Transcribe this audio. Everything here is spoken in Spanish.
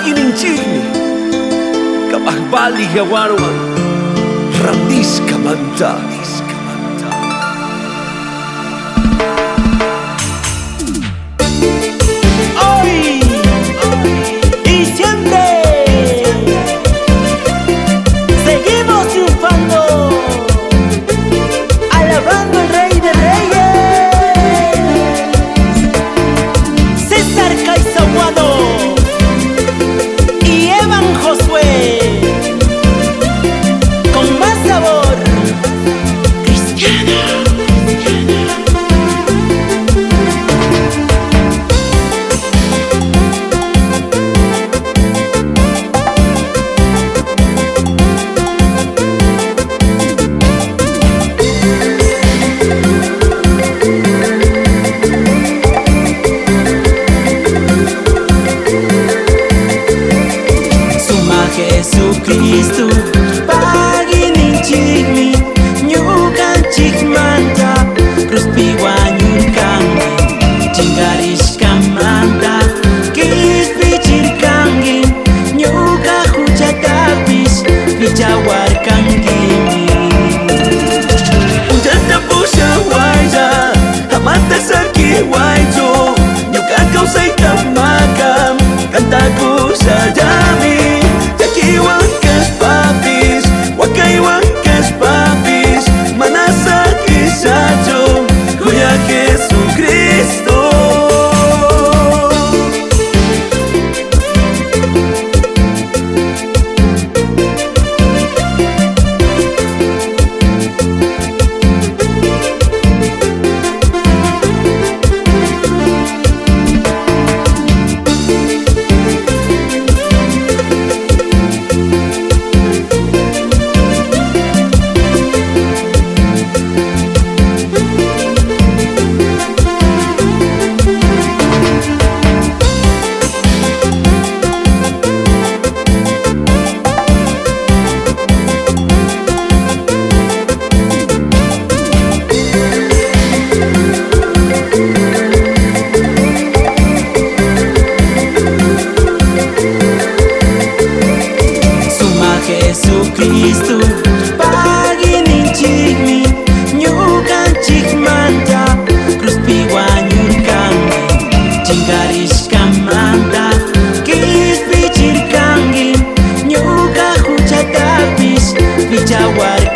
pagininchikmi kapahbali yawarwan randiskamanta. Hoy y siempre seguimos triunfando, alabando al Rey de Reyes, César Caizaguano y Josué, con más sabor cristiano. Jesucristo pagininchikmi ñukanchikmanta cruzpiwan ñurkanmi chingarishkamanta kispichirkanki ñuka huchatapis pichawarkankimi. Punllanta Pushawaylla amanta sakiwaychu ñuka kawsayta makam kantakushallami. Wakaywankas papis manasak isacho kuya Jesucristo. Jesucristo pagininchikmi ñukanchikmanta cruzpiwan ñurkanki chingarishkamanta kispichirkanki ñuka huchatapis pichawarkanki.